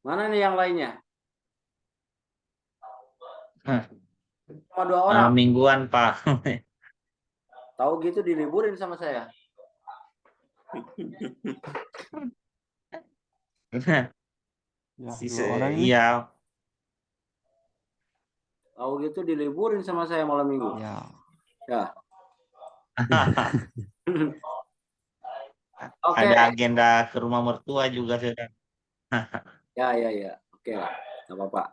Mana nih yang lainnya? Hah, Cuma 2 malam orang. mingguan, Pak. Tahu gitu diliburin sama saya. Ya, 2 orang ini. Iya. Tahu gitu diliburin sama saya malam minggu. Ya. Ya. Oke. Ada agenda ke rumah mertua juga sudah. Ya, ya, ya. Oke lah. Nggak apa-apa.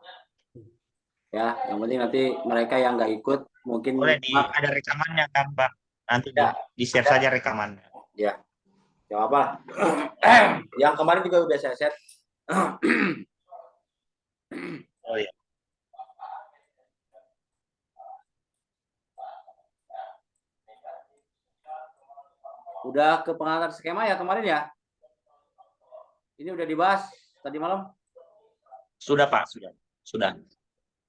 Ya, yang penting nanti mereka yang nggak ikut mungkin Boleh ada rekamannya kan, Pak? Nanti ya, di-share ada. saja rekamannya. Ya, nggak apa-apa. Yang kemarin juga udah saya share. Oh iya. Udah ke pengantar skema ya kemarin ya? Ini udah dibahas tadi malam? Sudah, Pak, sudah. Sudah.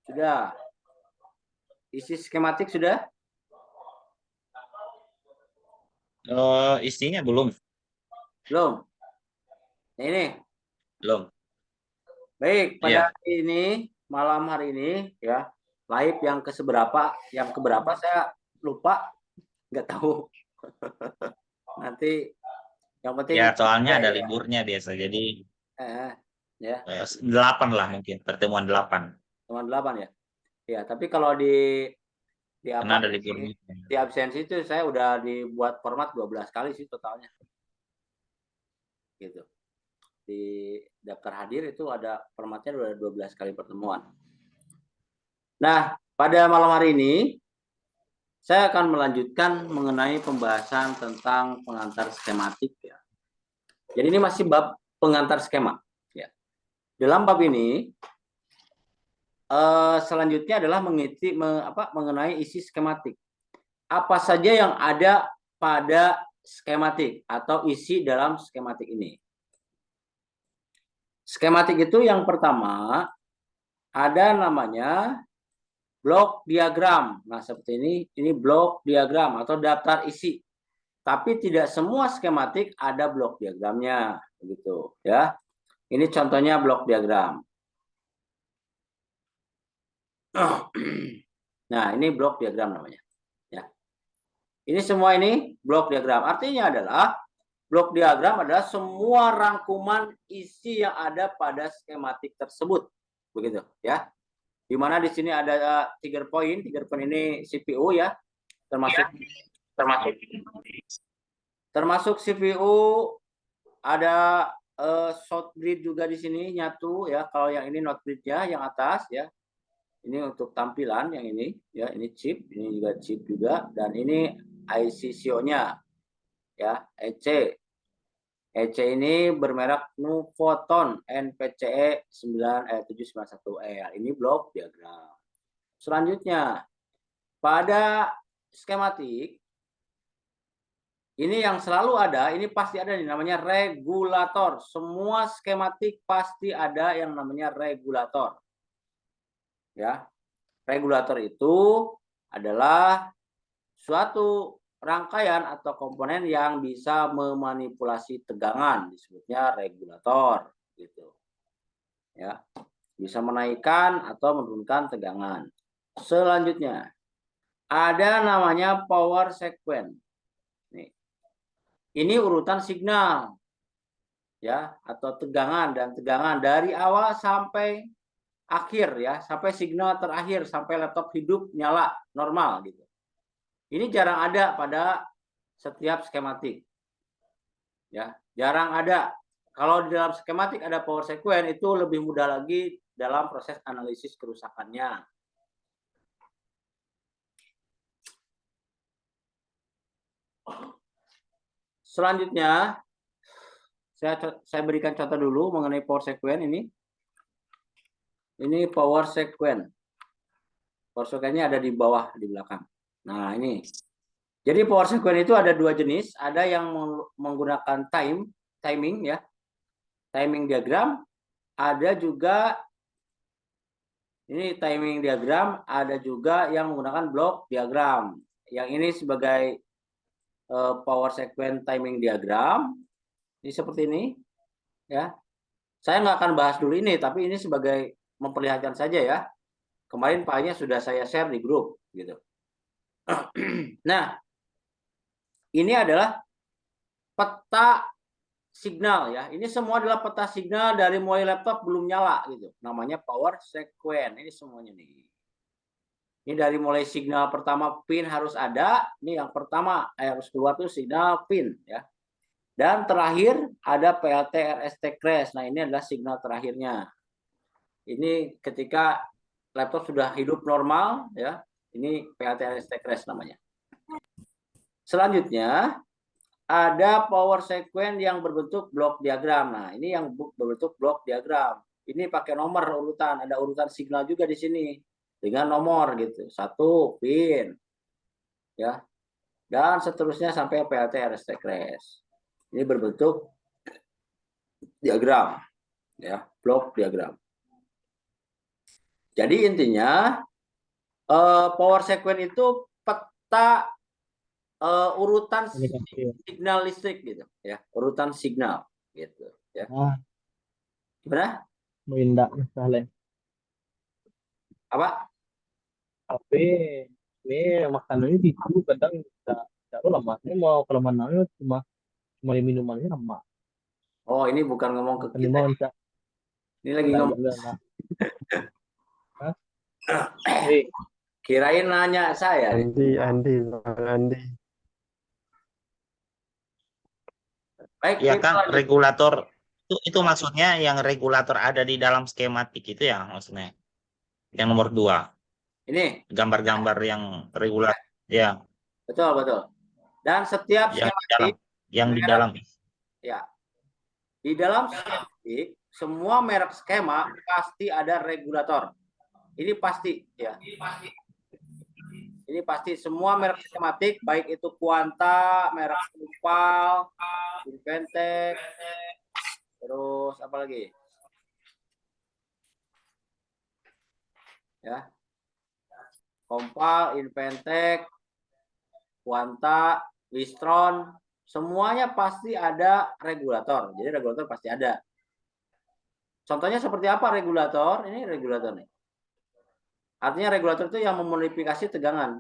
Sudah. Isi skematik sudah? Isinya belum. Belum? Nah, ini. Belum. Baik, pada Iya. hari ini, malam hari ini ya, live yang keberapa saya lupa, nggak tahu. Nanti yang penting Ya, soalnya ada ya, liburnya biasa. Jadi ya, 8 lah mungkin, pertemuan 8. teman 8 ya. Ya, tapi kalau di Karena apa ada liburnya. di absensi itu saya udah dibuat format 12 kali sih totalnya. Gitu. Di daftar hadir itu ada formatnya udah 12 kali pertemuan. Nah, pada malam hari ini saya akan melanjutkan mengenai pembahasan tentang pengantar skematik ya. Jadi ini masih bab pengantar skema ya. Dalam bab ini selanjutnya adalah mengenai isi skematik. Apa saja yang ada pada skematik atau isi dalam skematik ini. Skematik itu yang pertama ada namanya blok diagram. Nah, seperti ini blok diagram atau daftar isi. Tapi tidak semua skematik ada blok diagramnya, begitu ya. Ini contohnya blok diagram. Nah, ini blok diagram namanya. Ya. Ini semua ini blok diagram. Artinya adalah blok diagram adalah semua rangkuman isi yang ada pada skematik tersebut, begitu ya. Di mana di sini ada 3 poin ini CPU ya, termasuk CPU ada short grid juga di sini nyatu ya. Kalau yang ini not gridnya yang atas ya. Ini untuk tampilan yang ini ya, ini chip, ini juga chip juga dan ini IC CO-nya ya, EC. EC ini bermerek Nuvoton NPCE 791E. Ini blok diagram. Selanjutnya, pada skematik ini yang selalu ada, ini pasti ada nih namanya regulator. Semua skematik pasti ada yang namanya regulator. Ya. Regulator itu adalah suatu rangkaian atau komponen yang bisa memanipulasi tegangan, disebutnya regulator gitu. Ya. Bisa menaikkan atau menurunkan tegangan. Selanjutnya, ada namanya power sequence. Nih. Ini urutan signal ya atau tegangan dari awal sampai akhir ya, sampai signal terakhir, sampai laptop hidup nyala normal gitu. Ini jarang ada pada setiap skematik. Ya, jarang ada. Kalau di dalam skematik ada power sequence itu lebih mudah lagi dalam proses analisis kerusakannya. Selanjutnya saya berikan contoh dulu mengenai power sequence ini. Ini power sequence. Power sequence-nya ada di bawah di belakang. Nah, ini. Jadi power sequence itu ada 2 jenis, ada yang menggunakan timing ya. Timing diagram, ada juga ini timing diagram, ada juga yang menggunakan blok diagram. Yang ini sebagai power sequence timing diagram. Ini seperti ini ya. Saya nggak akan bahas dulu ini, tapi ini sebagai memperlihatkan saja ya. Kemarin filenya sudah saya share di grup gitu. Nah, ini adalah peta signal ya. Ini semua adalah peta signal dari mulai laptop belum nyala gitu. Namanya power sequence. Ini semuanya nih. Ini dari mulai signal pertama pin harus ada. Ini yang pertama harus keluar tuh signal pin ya. Dan terakhir ada PLT RST crash. Nah, ini adalah signal terakhirnya. Ini ketika laptop sudah hidup normal ya. Ini PLT RST crash namanya. Selanjutnya ada power sequence yang berbentuk blok diagram. Nah, ini yang berbentuk blok diagram. Ini pakai nomor urutan, ada urutan signal juga di sini dengan nomor gitu. 1 pin. Ya. Dan seterusnya sampai PLT RST crash. Ini berbentuk diagram ya, blok diagram. Jadi intinya power sequence itu peta urutan signal listrik gitu ya, urutan signal gitu ya. Gimana? Mendak misalnya. Apa? Tapi ini makanannya itu kadang tidak lama. Ini mau kalau mananya cuma minumannya lama. Oh, ini bukan ngomong ke Ini kita. mau Ini lagi ngomong. Kirain nanya saya. Andi. Baik, Ya kita kan lanjut. regulator itu maksudnya yang regulator ada di dalam skematik itu ya maksudnya. Yang nomor 2. Ini Gambar-gambar yang regulator ya betul. Dan setiap yang di dalam skematik ya. Di dalam skematik semua merek skema pasti ada regulator. Ini pasti ya. Ini pasti semua merek skematik, baik itu Quanta, merek Opal, Inventec, terus apa lagi? Ya. Compal, Inventec, Quanta, Wistron, semuanya pasti ada regulator. Jadi regulator pasti ada. Contohnya seperti apa regulator? Ini regulator nih. Artinya regulator itu yang memodifikasi tegangan.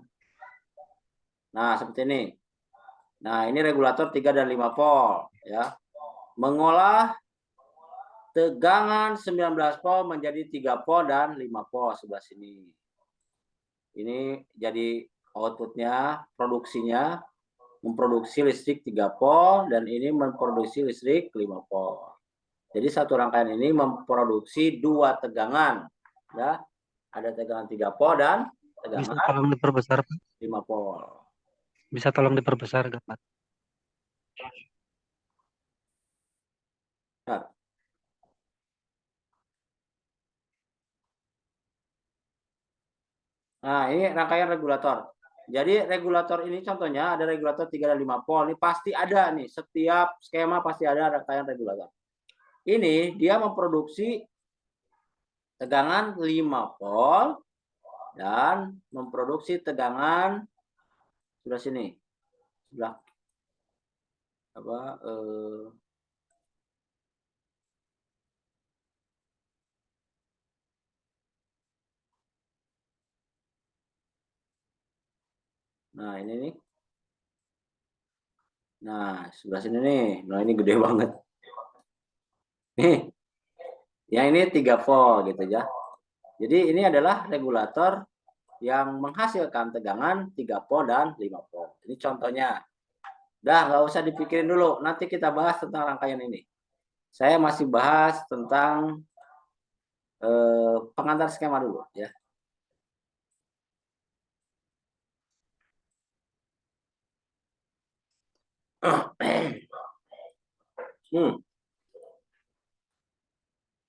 Nah, seperti ini. Nah, ini regulator 3 dan 5 volt ya. Mengolah tegangan 19 volt menjadi 3 volt dan 5 volt sebelah sini. Ini jadi outputnya, produksinya memproduksi listrik 3 volt dan ini memproduksi listrik 5 volt. Jadi satu rangkaian ini memproduksi 2 tegangan ya. Ada tegangan 3 volt dan tegangan Bisa tolong diperbesar, Pak? 5 volt. Bisa tolong diperbesar, gak, Pak? Nah, ini rangkaian regulator. Jadi regulator ini contohnya ada regulator 3 dan 5 volt. Ini pasti ada nih, setiap skema pasti ada rangkaian regulator. Ini dia memproduksi tegangan 5 volt dan memproduksi tegangan sebelah sini. Sebelah apa Nah, ini nih. Nah, sebelah sini nih. Nah, ini gede banget. Nih. Yang ini 3 volt gitu ya. Jadi ini adalah regulator yang menghasilkan tegangan 3 volt dan 5 volt. Ini contohnya. Dah, nggak usah dipikirin dulu. Nanti kita bahas tentang rangkaian ini. Saya masih bahas tentang pengantar skema dulu ya.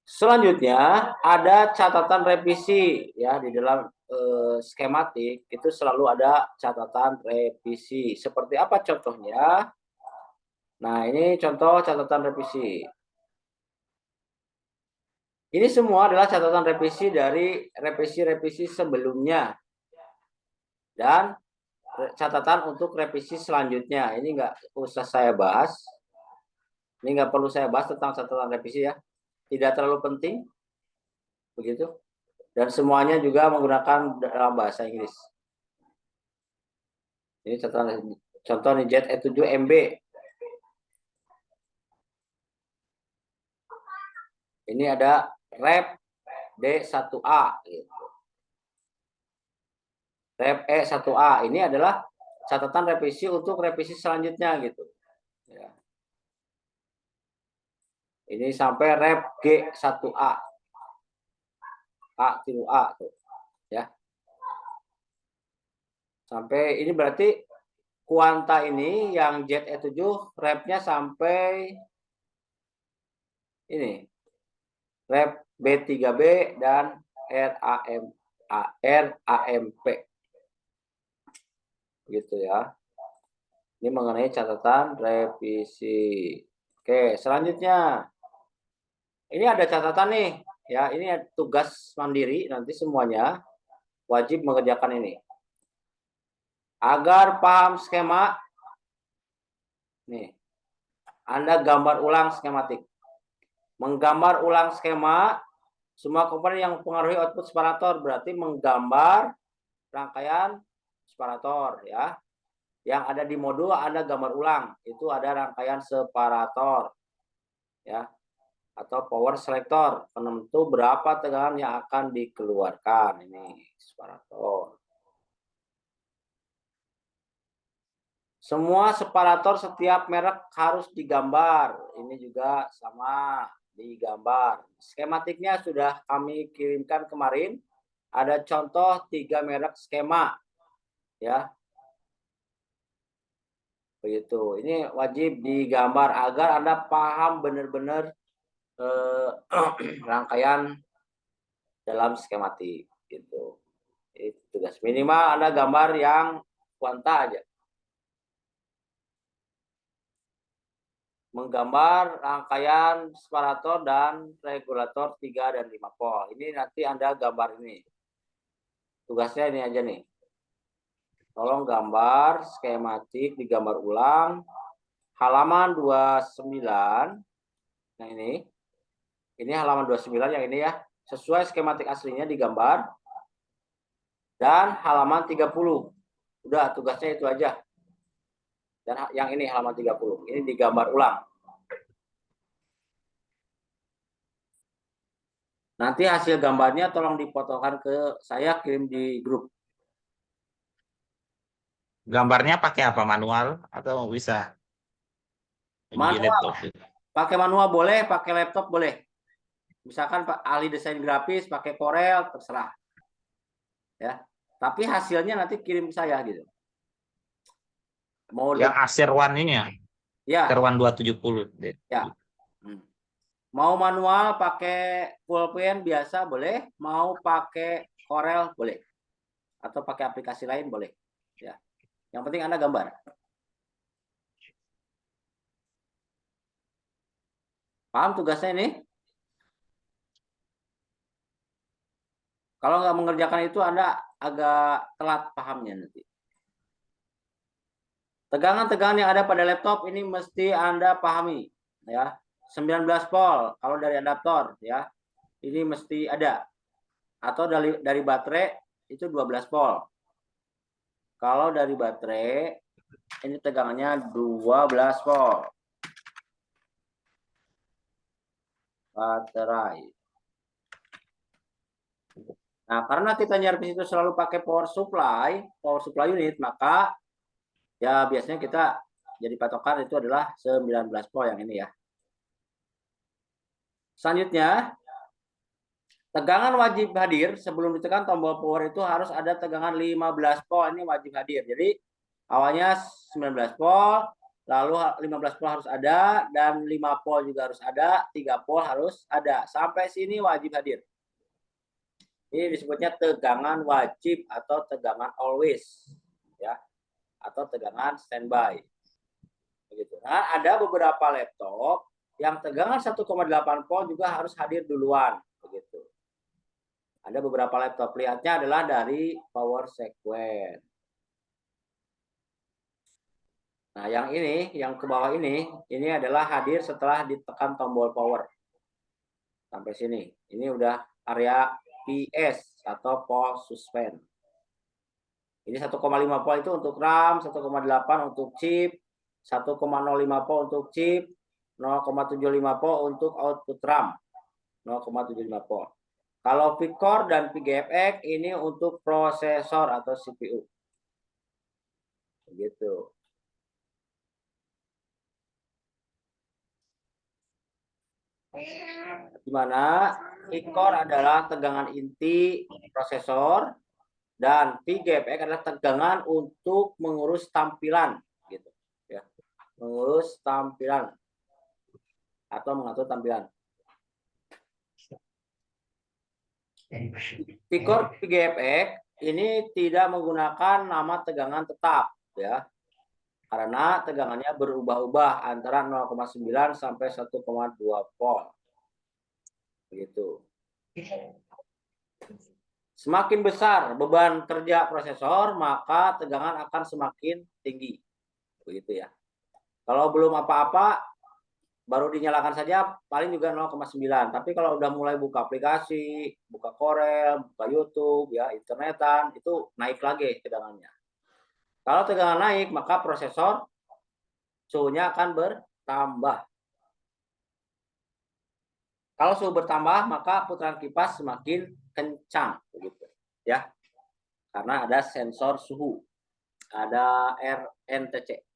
Selanjutnya ada catatan revisi ya di dalam skematik itu selalu ada catatan revisi. Seperti apa contohnya? Nah, ini contoh catatan revisi. Ini semua adalah catatan revisi dari revisi-revisi sebelumnya dan catatan untuk revisi selanjutnya. Ini nggak usah saya bahas. Ini nggak perlu saya bahas tentang catatan revisi ya. tidak terlalu penting, begitu. Dan semuanya juga menggunakan dalam bahasa Inggris. Ini contoh nih Jet E7 MB. Ini ada rep D1A. Gitu. Rep E1A ini adalah catatan revisi untuk revisi selanjutnya gitu. Ya. Ini sampai rep G1A. A1A tuh. Ya. Sampai ini berarti kuanta ini yang Jet E7 repnya sampai ini. Rep B3B dan RAMP. Gitu ya. Ini mengenai catatan revisi. Oke, selanjutnya. Ini ada catatan nih, ya. Ini tugas mandiri nanti semuanya wajib mengerjakan ini. Agar paham skema, nih. Anda gambar ulang skematik. Menggambar ulang skema semua komponen yang mempengaruhi output separator, berarti menggambar rangkaian separator ya. Yang ada di modul Anda gambar ulang, itu ada rangkaian separator ya, atau power selector, penentu berapa tegangan yang akan dikeluarkan. Ini separator. Semua separator setiap merek harus digambar. Ini juga sama digambar. Skematiknya sudah kami kirimkan kemarin. Ada contoh 3 merek skema ya. Begitu. Ini wajib digambar agar Anda paham benar-benar rangkaian dalam skematik gitu. Itu tugas minimal Anda gambar yang kuanta aja. Menggambar rangkaian separator dan regulator 3 dan 5 pol. Ini nanti Anda gambar ini. Tugasnya ini aja nih. Tolong gambar skematik, digambar ulang. Halaman 29. Nah ini. Ini halaman 29 yang ini ya. Sesuai skematik aslinya digambar. Dan halaman 30. Udah, tugasnya itu aja. Dan yang ini halaman 30. Ini digambar ulang. Nanti hasil gambarnya tolong dipotongkan ke saya, kirim di grup. Gambarnya pakai apa? Manual atau bisa di Manual. laptop? Pakai manual boleh, pakai laptop boleh. Misalkan Pak ahli desain grafis pakai Corel, terserah. Ya. Tapi hasilnya nanti kirim ke saya gitu. Mau Yang Acer One ini ya? ya. Acer One 270. Ya. Mau manual pakai pulpen biasa boleh, mau pakai Corel boleh. Atau pakai aplikasi lain boleh. Ya. Yang penting Anda gambar. Paham tugasnya ini? Kalau nggak mengerjakan itu Anda agak telat pahamnya nanti. Tegangan-tegangan yang ada pada laptop ini mesti Anda pahami ya. 19 volt kalau dari adaptor ya. Ini mesti ada. Atau dari baterai itu 12 volt. Kalau dari baterai ini tegangannya 12 volt. Baterai. Nah, karena kita nyarbis itu selalu pakai power supply unit, maka ya biasanya kita jadi patokan itu adalah 19 volt yang ini ya. Selanjutnya, tegangan wajib hadir sebelum ditekan tombol power itu harus ada tegangan 15 volt, ini wajib hadir. Jadi awalnya 19 volt, lalu 15 volt harus ada, dan 5 volt juga harus ada, 3 volt harus ada. Sampai sini wajib hadir. Ini disebutnya tegangan wajib atau tegangan always, ya, atau tegangan standby. Begitu. Nah, ada beberapa laptop yang tegangan 1,8 volt juga harus hadir duluan, begitu. Ada beberapa laptop, lihatnya adalah dari power sequence. Nah, yang ini, yang ke bawah ini adalah hadir setelah ditekan tombol power. Sampai sini. Ini udah area PS atau pole suspend. Ini 1,5 volt itu untuk RAM, 1,8 untuk chip, 1,05 volt untuk chip, 0,75 volt untuk output RAM. 0,75 volt. Kalau V-Core dan VGFX ini untuk prosesor atau CPU. Begitu. Di mana V-Core adalah tegangan inti prosesor dan VGFX adalah tegangan untuk mengurus tampilan gitu ya. Mengurus tampilan atau mengatur tampilan. V-Core VGFX ini tidak menggunakan nama tegangan tetap ya. Karena tegangannya berubah-ubah antara 0,9 sampai 1,2 volt. Begitu. Semakin besar beban kerja prosesor, maka tegangan akan semakin tinggi. Begitu ya. Kalau belum apa-apa, baru dinyalakan saja paling juga 0,9. Tapi kalau udah mulai buka aplikasi, buka Corel, buka YouTube, ya internetan, itu naik lagi tegangannya. Kalau tegangan naik, maka prosesor suhunya akan bertambah. Kalau suhu bertambah, maka putaran kipas semakin kencang, begitu ya. Karena ada sensor suhu, ada RNTC.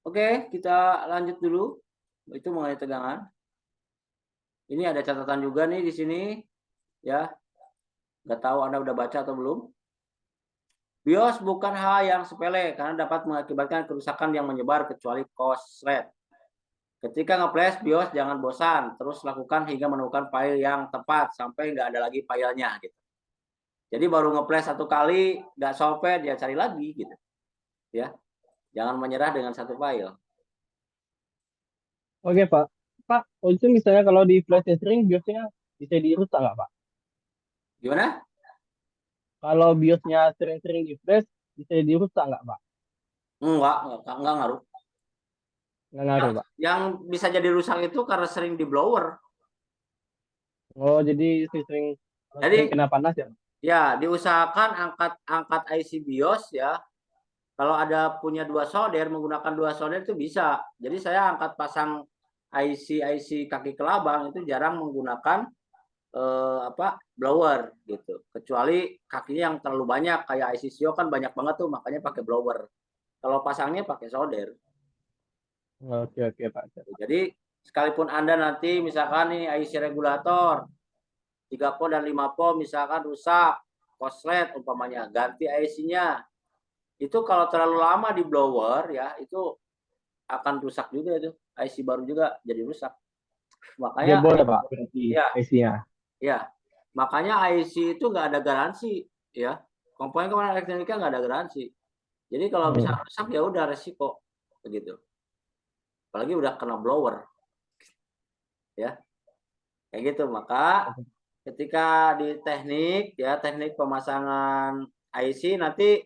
Oke, kita lanjut dulu. Itu mengenai tegangan. Ini ada catatan juga nih di sini, ya. Nggak tahu Anda udah baca atau belum. BIOS bukan hal yang sepele karena dapat mengakibatkan kerusakan yang menyebar kecuali korslet. Ketika nge-flash BIOS jangan bosan, terus lakukan hingga menemukan file yang tepat sampai nggak ada lagi filenya gitu. Jadi baru nge-flash satu kali nggak sampai dia cari lagi gitu. Ya. Jangan menyerah dengan satu file. Oke, Pak. Pak, itu misalnya kalau di flash sering BIOS-nya bisa dirusak nggak, Pak? Gimana? Kalau BIOS-nya sering-sering di flash, bisa dirusak nggak, Pak? Enggak ngaruh. Nggak ngaruh, Pak. Yang bisa jadi rusak itu karena sering di blower. Oh, jadi sering Jadi kena panas ya? ya diusahakan angkat IC BIOS ya. Kalau ada punya dua solder, menggunakan dua solder itu bisa. Jadi saya angkat pasang IC kaki kelabang itu jarang menggunakan blower gitu. Kecuali kakinya yang terlalu banyak kayak IC Sio kan banyak banget tuh, makanya pakai blower. Kalau pasangnya pakai solder. Oke, Pak. Jadi sekalipun Anda nanti misalkan nih IC regulator 3 volt dan 5 volt misalkan rusak, korslet umpamanya, ganti IC-nya. Itu kalau terlalu lama di blower ya, itu akan rusak juga itu. IC baru juga jadi rusak. Dia Makanya boleh, Pak, berarti ya, IC-nya. ya. Makanya IC itu nggak ada garansi ya. Komponen elektronika nggak ada garansi. Jadi kalau bisa rusak ya udah resiko begitu. Apalagi udah kena blower. Ya. Kayak gitu. Maka ketika di teknik ya, teknik pemasangan IC nanti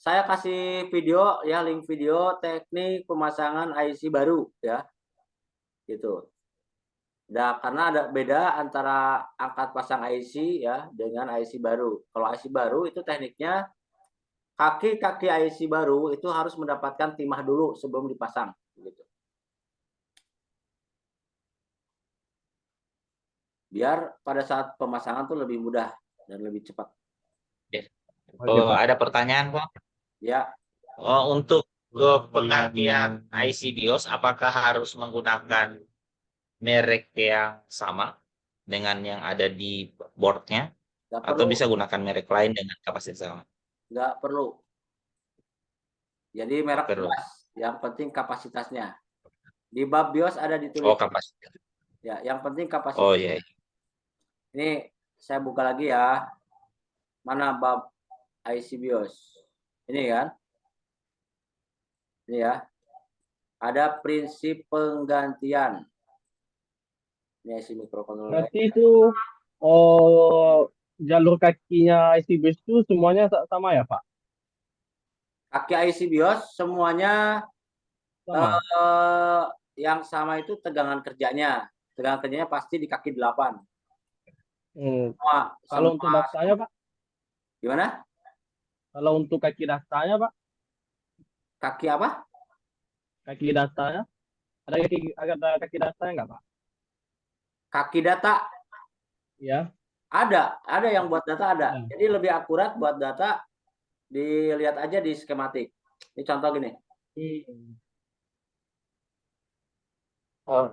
saya kasih video ya, link video teknik pemasangan IC baru ya. Gitu. Nah, karena ada beda antara angkat pasang IC ya dengan IC baru. Kalau IC baru itu tekniknya kaki-kaki IC baru itu harus mendapatkan timah dulu sebelum dipasang gitu. Biar pada saat pemasangan tuh lebih mudah dan lebih cepat. Oh, ada pertanyaan, Pak? Ya. Oh, untuk penggantian IC BIOS, apakah harus menggunakan merek yang sama dengan yang ada di boardnya, atau bisa gunakan merek lain dengan kapasitas sama? Nggak perlu. Jadi merek bebas, yang penting kapasitasnya. Di bab BIOS ada ditulis. Oh, kapasitas. Ya, yang penting kapasitas. Oh iya. Ini saya buka lagi ya. Mana bab IC BIOS? Ini kan? Ini ya. Ada prinsip penggantian. Ini IC microcontroller. Berarti itu jalur kakinya IC BIOS itu semuanya sama ya, Pak? Kaki IC BIOS semuanya Sama. yang sama itu tegangan kerjanya. Tegangan kerjanya pasti di kaki 8. Kalau untuk dastanya, Pak? Gimana? Kalau untuk kaki dastanya, Pak? Kaki apa? Kaki dastanya? Ada kaki dastanya nggak, Pak? Kaki data. Ya. Ada yang buat data ada. Ada. Jadi lebih akurat buat data dilihat aja di skematik. Ini contoh gini. Oh.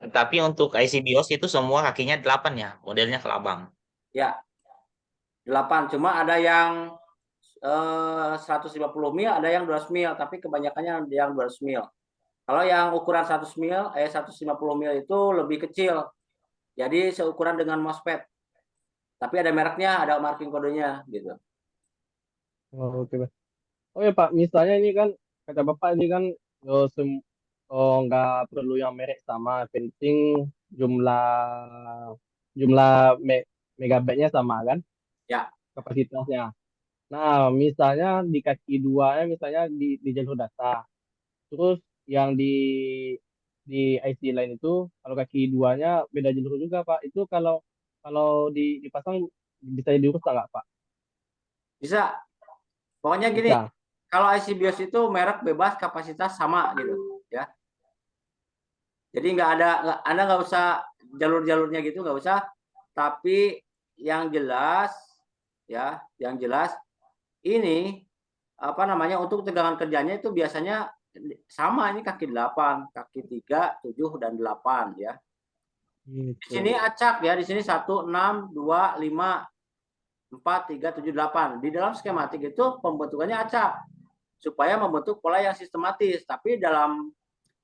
Tapi untuk IC BIOS itu semua kakinya 8 ya, modelnya kelabang. Ya. 8, cuma ada yang 150 mil, ada yang 200 mil, tapi kebanyakannya yang 200 mil. Kalau yang ukuran 100 mil, 150 mil itu lebih kecil. Jadi seukuran dengan MOSFET. Tapi ada mereknya, ada marking kodenya gitu. Oh, oke, Pak. Oh ya, Pak, misalnya ini kan kata Bapak ini kan nggak perlu yang merek sama, penting jumlah megabyte-nya sama kan, Ya. kapasitasnya. Nah, misalnya di kaki duanya, misalnya di jalur data, terus yang di IC lain itu, kalau kaki duanya beda jalur juga, Pak. Itu kalau kalau dipasang bisa diurus nggak, Pak? Bisa. Pokoknya gini, Bisa. kalau IC BIOS itu merek bebas, kapasitas sama gitu, ya. Jadi Anda nggak usah jalur-jalurnya gitu, nggak usah. Tapi yang jelas, ya, yang jelas ini apa namanya, untuk tegangan kerjanya itu biasanya sama, ini kaki 8, kaki 3, 7 dan 8 ya. Di sini acak ya, di sini 1, 6, 2, 5, 4, 3, 7, 8. Di dalam skematik itu pembentukannya acak supaya membentuk pola yang sistematis, tapi dalam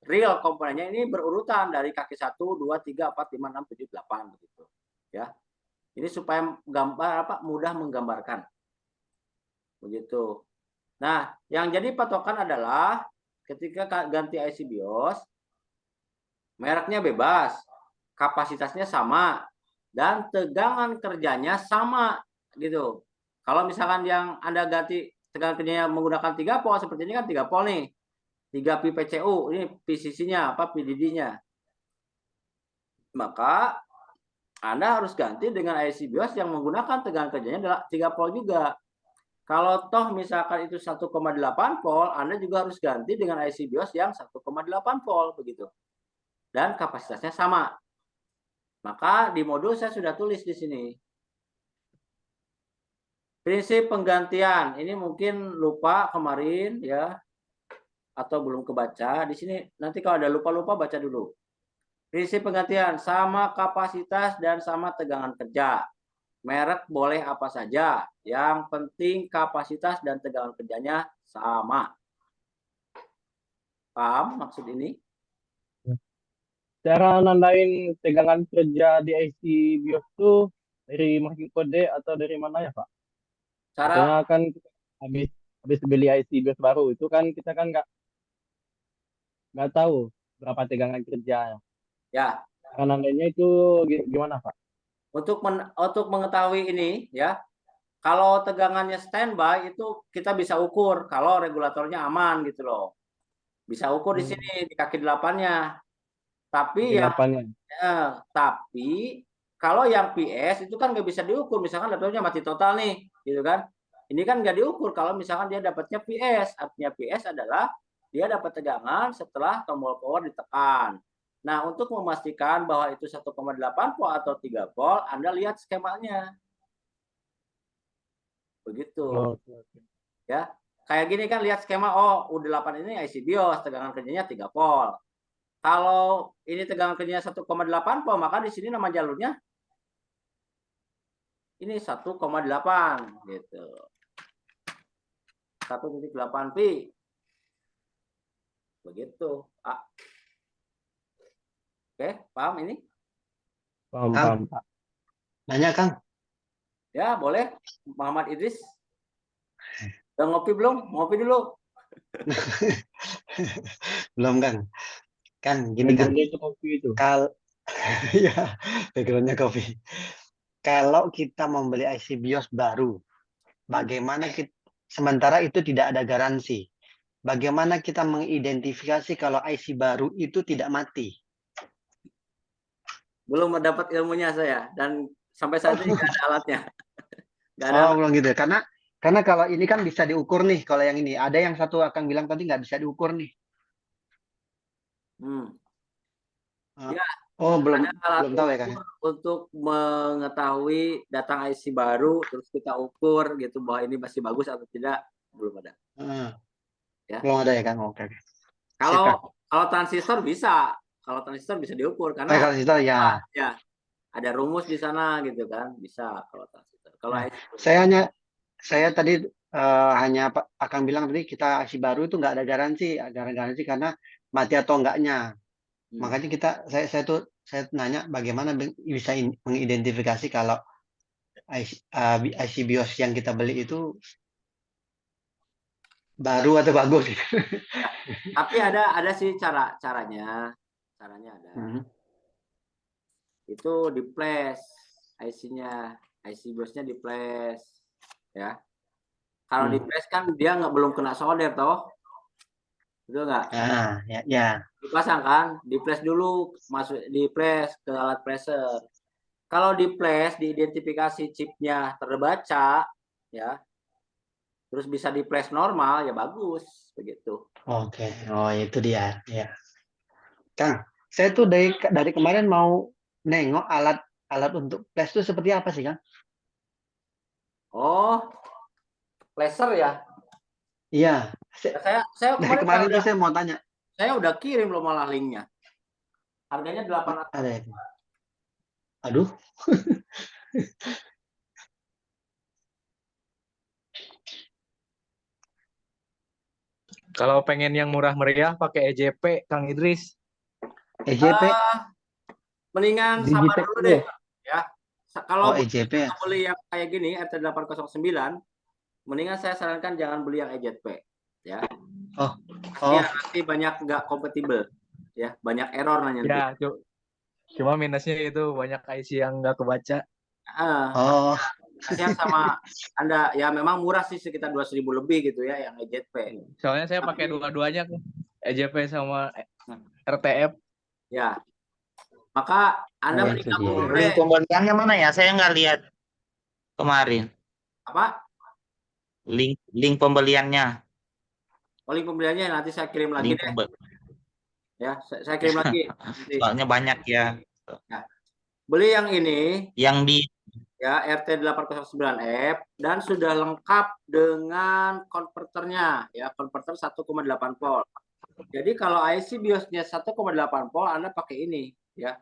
real komponennya ini berurutan dari kaki 1, 2, 3, 4, 5, 6, 7, 8 begitu. Ya. Ini supaya mudah menggambarkan. Begitu. Nah, yang jadi patokan adalah ketika ganti IC BIOS, mereknya bebas, kapasitasnya sama, dan tegangan kerjanya sama gitu. Kalau misalkan yang Anda ganti tegangan kerjanya menggunakan 3 volt seperti ini kan 3 volt nih. 3 pi PCU, ini PCC-nya apa PDD-nya. Maka Anda harus ganti dengan IC BIOS yang menggunakan tegangan kerjanya adalah 3 volt juga. Kalau toh misalkan itu 1,8 volt, Anda juga harus ganti dengan IC BIOS yang 1,8 volt begitu. Dan kapasitasnya sama. Maka di modul saya sudah tulis di sini. Prinsip penggantian, ini mungkin lupa kemarin ya, atau belum kebaca. Di sini nanti kalau ada lupa-lupa baca dulu. Prinsip penggantian sama kapasitas dan sama tegangan kerja. Merek boleh apa saja, yang penting kapasitas dan tegangan kerjanya sama. Paham maksud ini? Cara nandain tegangan kerja di IC BIOS itu dari marking kode atau dari mana ya, Pak? Cara Misalnya kan habis beli IC BIOS baru itu kan kita kan nggak tahu berapa tegangan kerja. ya, Cara nandainnya itu gimana, Pak? untuk mengetahui ini ya, kalau tegangannya standby itu kita bisa ukur kalau regulatornya aman gitu loh. Bisa ukur di sini di kaki 8-nya. Tapi tapi kalau yang PS itu kan nggak bisa diukur, misalkan laptopnya mati total nih, gitu kan? Ini kan nggak diukur kalau misalkan dia dapatnya PS, artinya PS adalah dia dapat tegangan setelah tombol power ditekan. Nah, untuk memastikan bahwa itu 1,8 volt atau 3 volt, Anda lihat skemanya. Begitu. Ya. Kayak gini kan lihat skema, oh U8 ini IC BIOS, tegangan kerjanya 3 volt. Kalau ini tegangan kerjanya 1,8 volt, maka di sini nama jalurnya ini 1,8 gitu. 1,8 pi. Begitu. Oke, paham ini? Paham, Pak. Nanya, Kang. Ya, boleh. Muhammad Idris. Udah ngopi belum? Ngopi dulu. Belum, Kang. Kan gini, Kang. Itu kopi itu. Ya, backgroundnya kopi. Kalau kita membeli IC BIOS baru, bagaimana sementara itu tidak ada garansi. bagaimana kita mengidentifikasi kalau IC baru itu tidak mati? Belum dapat ilmunya saya, dan sampai saat ini nggak ada alatnya. Nggak ada Oh, alat. belum gitu. Karena kalau ini kan bisa diukur nih. Kalau yang ini ada yang satu akan bilang tadi nggak bisa diukur nih. Hmm. Ah, Ya, Oh, belum ada alat belum tahu ya kan? ukur untuk mengetahui datang IC baru, terus kita ukur gitu bahwa ini masih bagus atau tidak, belum ada. Ah, Ya. Belum ada ya kan? Oke. Oke. Sip, Kang. Kalau transistor bisa, kalau transistor bisa diukur Oh, karena kalau situ ya. ya ada rumus di sana gitu kan, bisa kalau transistor. Kalau Ya. IC Saya tadi hanya akan bilang tadi kita IC baru itu nggak ada garansi karena mati atau enggaknya. Makanya saya nanya bagaimana bisa mengidentifikasi kalau IC BIOS yang kita beli itu baru atau bagus. tapi ada sih caranya ada. Mhm. Itu di flash IC-nya, IC BIOS-nya di flash ya. Kalau di flash kan dia belum kena solder toh, betul nggak? Ya. Dipasang kan, di flash dulu, masuk di flash ke alat flasher. Kalau di flash diidentifikasi chipnya terbaca ya, terus bisa di flash normal ya bagus begitu. Oke. Oh, itu dia. Ya. Kang, saya tuh dari kemarin mau nengok alat untuk flash itu seperti apa sih, Kang? Oh, flasher ya. Iya. Saya Dari kemarin tuh saya mau tanya. saya udah kirim loh malah linknya. Harganya 800. Ada ya? Aduh. Kalau pengen yang murah meriah pakai EJP, Kang Idris. EJP? Mendingan sabar Digitech dulu dulu. deh ya. Kalau EJP ya. beli yang kayak gini RT809, mendingan saya sarankan jangan beli yang EJP ya. Ya, nanti banyak nggak kompatibel ya, banyak error nanti. Ya, cuma minusnya itu banyak IC yang nggak kebaca. Kasihan sama Anda ya, memang murah sih sekitar 2.000 lebih gitu ya yang EJP. Soalnya saya pakai dua-duanya, EJP sama RTF. Ya, maka Anda mending Link pembeliannya mana ya? Saya nggak lihat kemarin. apa? Link pembeliannya. Link pembeliannya nanti saya kirim lagi deh. Ya, saya kirim lagi. Soalnya banyak ya. Beli yang ini. Yang di ya RT809F dan sudah lengkap dengan konverternya ya, konverter 1,8 volt. Jadi kalau IC BIOS-nya 1,8 volt, Anda pakai ini ya.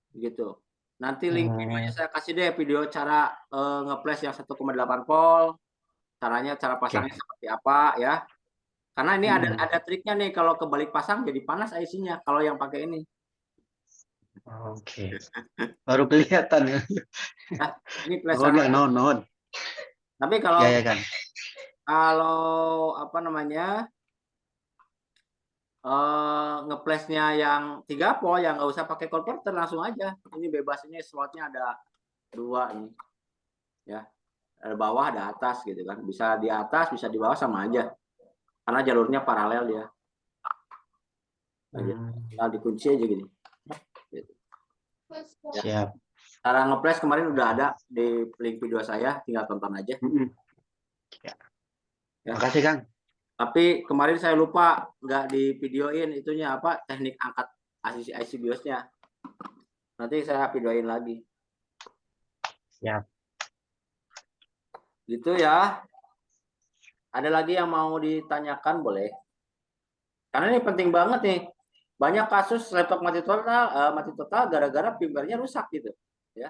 Begitu. Nanti link videonya saya kasih deh, video cara nge-flash yang 1,8 volt. Caranya, cara pasangnya seperti apa ya. Karena ini ada triknya nih, kalau kebalik pasang jadi panas IC-nya kalau yang pakai ini. Oke. Baru kelihatan ya. Ini flash. Tapi kalau kan. kalau apa namanya? Nge-flashnya yang 3 volt, yang nggak usah pakai konverter, langsung aja. Ini bebas, ini slotnya ada 2 nih. Ya. Ada bawah, ada atas gitu kan. Bisa di atas, bisa di bawah sama aja. Karena jalurnya paralel dia. Tinggal dikunci aja gini. Gitu. Siap. Cara nge-flash kemarin udah ada di link video saya, tinggal tonton aja. Ya. Makasih, Kang. Tapi kemarin saya lupa nggak di videoin itunya apa, teknik angkat IC BIOS-nya. Nanti saya videoin lagi. Siap. Gitu ya. Ada lagi yang mau ditanyakan boleh. Karena ini penting banget nih. Banyak kasus laptop mati total gara-gara firmware-nya rusak gitu, ya.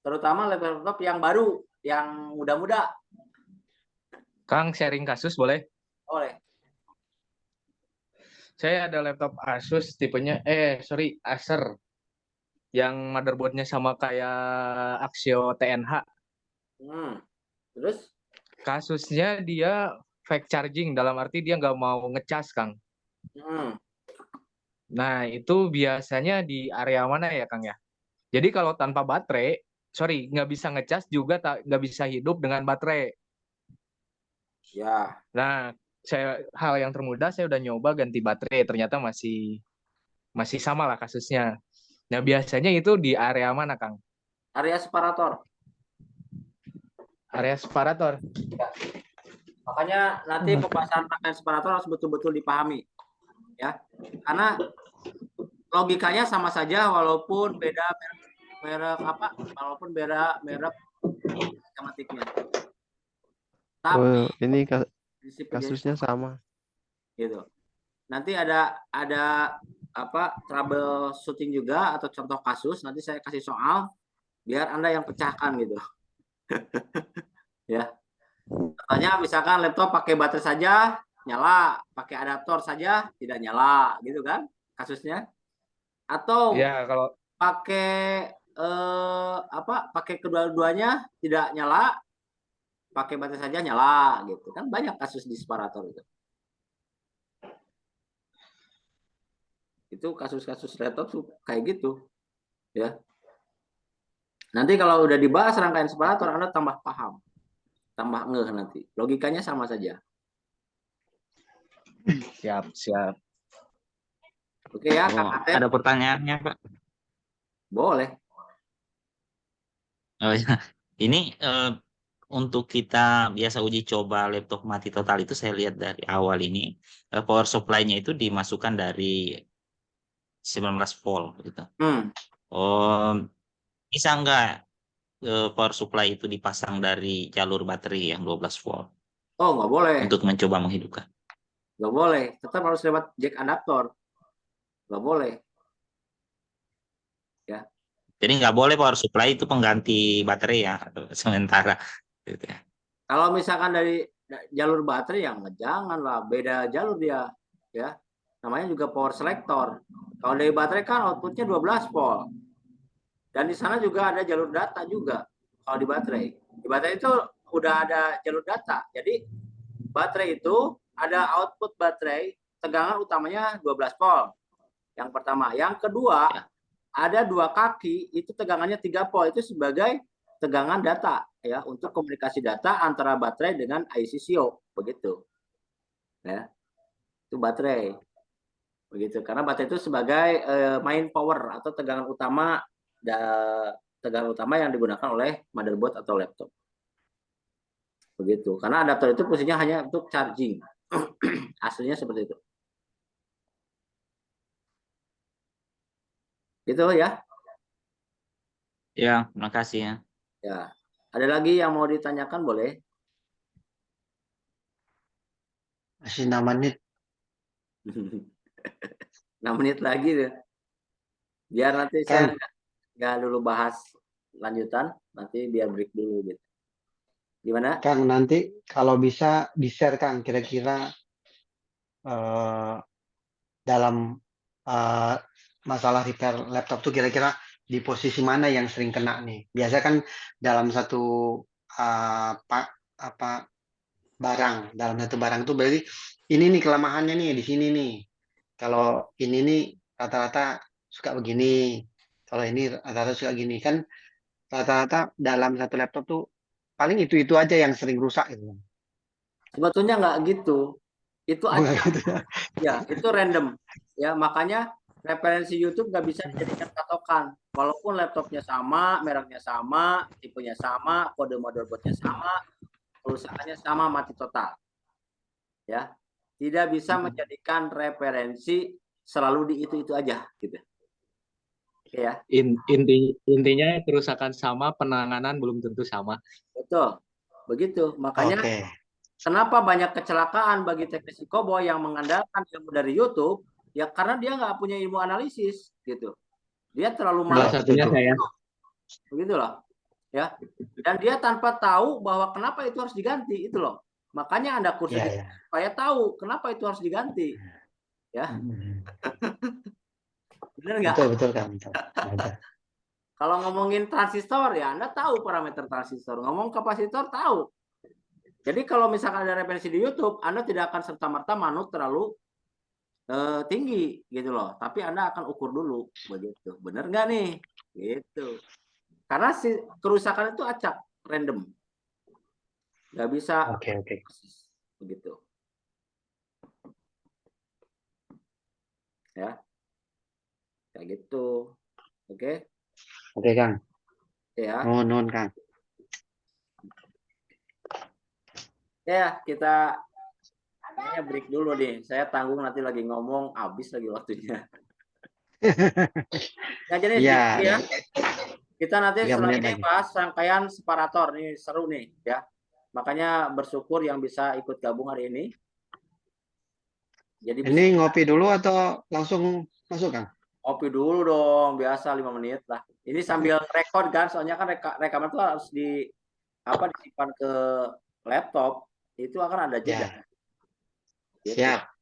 Terutama laptop yang baru, yang muda-muda. Kang, sharing kasus boleh? Boleh. Saya ada laptop Asus tipenya Acer yang motherboardnya sama kayak Axio TNH. Terus kasusnya dia fake charging, dalam arti dia nggak mau ngecas, Kang. Nah, itu biasanya di area mana ya, Kang ya? Jadi kalau tanpa baterai, nggak bisa ngecas juga, nggak bisa hidup dengan baterai. Ya. Nah, hal yang termudah saya udah nyoba ganti baterai, ternyata masih sama lah kasusnya. Nah, biasanya itu di area mana, Kang? Area separator. Area separator. Makanya nanti pembahasan rangkaian separator harus betul-betul dipahami, ya. Karena logikanya sama saja walaupun beda merek apa, walaupun beda merek skematiknya. Tapi ini prinsip kasusnya sama. gitu. Nanti ada apa troubleshooting juga atau contoh kasus, nanti saya kasih soal biar Anda yang pecahkan gitu. Ya. Contohnya misalkan laptop pakai baterai saja nyala, pakai adaptor saja tidak nyala gitu kan kasusnya. Atau Ya, kalau pakai pakai kedua-duanya tidak nyala, pakai baterai saja nyala gitu kan, banyak kasus di separator itu kasus-kasus laptop tuh kayak gitu ya. Nanti kalau udah dibahas rangkaian separator Anda tambah paham, tambah ngeh, nanti logikanya sama saja. siap. Oke ya, Oh, Kang Atep? ada pertanyaannya, Pak? Boleh. Oh ya, ini untuk kita biasa uji coba laptop mati total itu saya lihat dari awal ini power supply-nya itu dimasukkan dari 19 volt gitu. Oh, bisa nggak power supply itu dipasang dari jalur baterai yang 12 volt Oh, nggak boleh. untuk mencoba menghidupkan? Nggak boleh. Tetap harus lewat jack adaptor. Nggak boleh. Ya. Jadi nggak boleh power supply itu pengganti baterai ya sementara. Gitu ya. Kalau misalkan dari jalur baterai yang jangan lah, beda jalur dia, ya. Namanya juga power selector. Kalau dari baterai kan outputnya 12 volt. Dan di sana juga ada jalur data juga. Kalau di baterai. Di baterai itu udah ada jalur data. Jadi baterai itu ada output baterai, tegangan utamanya 12 volt. Yang pertama. Yang kedua, ada dua kaki, itu tegangannya 3 volt. Itu sebagai tegangan data ya, untuk komunikasi data antara baterai dengan IC CO, begitu. Ya. Itu baterai. Begitu. Karena baterai itu sebagai main power atau tegangan utama yang digunakan oleh motherboard atau laptop. Begitu. Karena adaptor itu fungsinya hanya untuk charging. Aslinya seperti itu. Gitu ya. Ya, makasih ya. Ya. Ada lagi yang mau ditanyakan, boleh? Masih 6 menit. 6 menit lagi tuh. Biar nanti saya nggak dulu bahas lanjutan, nanti biar break dulu gitu. Gimana? Kang, nanti kalau bisa di-share Kang, kira-kira dalam masalah repair laptop tuh kira-kira di posisi mana yang sering kena nih. Biasa kan dalam satu dalam satu barang tuh berarti ini nih kelemahannya nih di sini nih. Kalau ini nih rata-rata suka begini, kalau ini rata-rata suka gini, kan rata-rata dalam satu laptop tuh paling itu aja yang sering rusak gitu. Sebetulnya nggak gitu. Itu Oh, nggak aja. gitu ya. Ya, itu random. Ya, makanya referensi YouTube nggak bisa dijadikan patokan. Walaupun laptopnya sama, mereknya sama, tipenya sama, kode motherboardnya sama, perusahaannya sama, mati total. Ya, tidak bisa menjadikan referensi selalu di itu aja, gitu. Oke ya. Intinya kerusakan sama, penanganan belum tentu sama. Betul. Begitu. Makanya kenapa banyak kecelakaan bagi teknisi koboi yang mengandalkan ilmu dari YouTube? Ya karena dia nggak punya ilmu analisis, gitu. Dia terlalu malas. Salah satunya saya. Begitu loh. Ya. Dan dia tanpa tahu bahwa kenapa itu harus diganti, itu loh. Makanya Anda kursus supaya tahu kenapa itu harus diganti. Ya. Benar nggak? Betul kan. Kalau ngomongin transistor ya Anda tahu parameter transistor. Ngomong kapasitor tahu. Jadi kalau misalkan ada referensi di YouTube, Anda tidak akan serta-merta manut terlalu tinggi gitu loh. Tapi Anda akan ukur dulu begitu. Benar nggak nih? Gitu. Karena si kerusakan itu acak, random. Nggak bisa. Oke. Begitu. Ya. Kayak gitu. Oke. Oke, Kang. Ya. Nuhun, Kang. Ya, kita kayaknya break dulu nih. Saya tanggung nanti lagi ngomong, habis lagi waktunya. Nah, jadi Iya, sedikit ya. Kita nanti 3 setelah menit ini lagi. bahas rangkaian separator. Ini seru nih ya. Makanya bersyukur yang bisa ikut gabung hari ini. Jadi bisa Ini ngopi dulu atau langsung masuk, Kang? kopi dulu dong, biasa 5 menit lah. Ini sambil rekod kan, soalnya kan rekaman itu harus disimpan ke laptop. Itu akan ada jeda. Ya, Gitu. siap.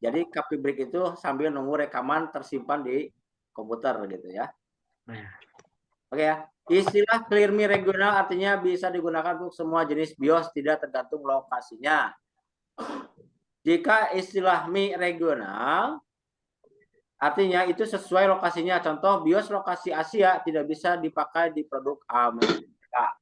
Jadi coffee break itu sambil nunggu rekaman tersimpan di komputer gitu ya. Nah. Oke ya. Istilah clear me regional artinya bisa digunakan untuk semua jenis BIOS, tidak tergantung lokasinya. Jika istilah mi regional artinya itu sesuai lokasinya. Contoh BIOS lokasi Asia tidak bisa dipakai di produk Amerika.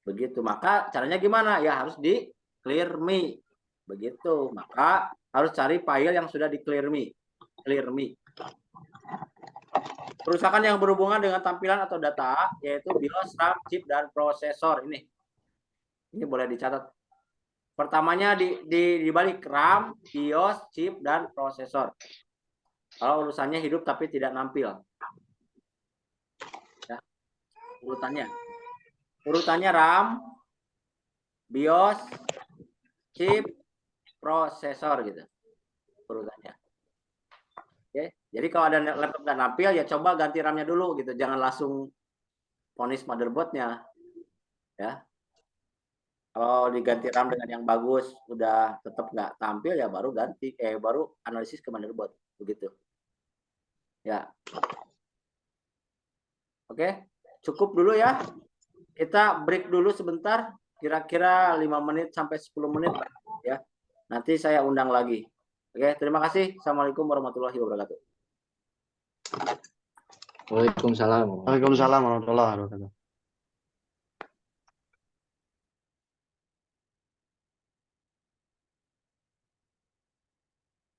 Begitu. Maka caranya gimana? Ya harus di clear me. Begitu. Maka harus cari file yang sudah di clear me. Clear me. Kerusakan yang berhubungan dengan tampilan atau data yaitu BIOS, RAM, chip dan prosesor ini. Ini boleh dicatat. Pertamanya di balik RAM, BIOS, chip dan prosesor. Kalau urusannya hidup tapi tidak nampil. Ya. Urutannya RAM, BIOS, chip, prosesor gitu. Urutannya. Oke. Jadi kalau ada laptop nggak nampil ya coba ganti RAM-nya dulu gitu. Jangan langsung ponis motherboard-nya. Ya. Kalau diganti RAM dengan yang bagus udah tetap nggak tampil ya baru baru analisis ke motherboard begitu. Ya. Oke, cukup dulu ya. Kita break dulu sebentar, kira-kira 5 menit sampai 10 menit ya. Nanti saya undang lagi. Oke, terima kasih. Assalamualaikum warahmatullahi wabarakatuh. Waalaikumsalam. Waalaikumsalam warahmatullahi wabarakatuh.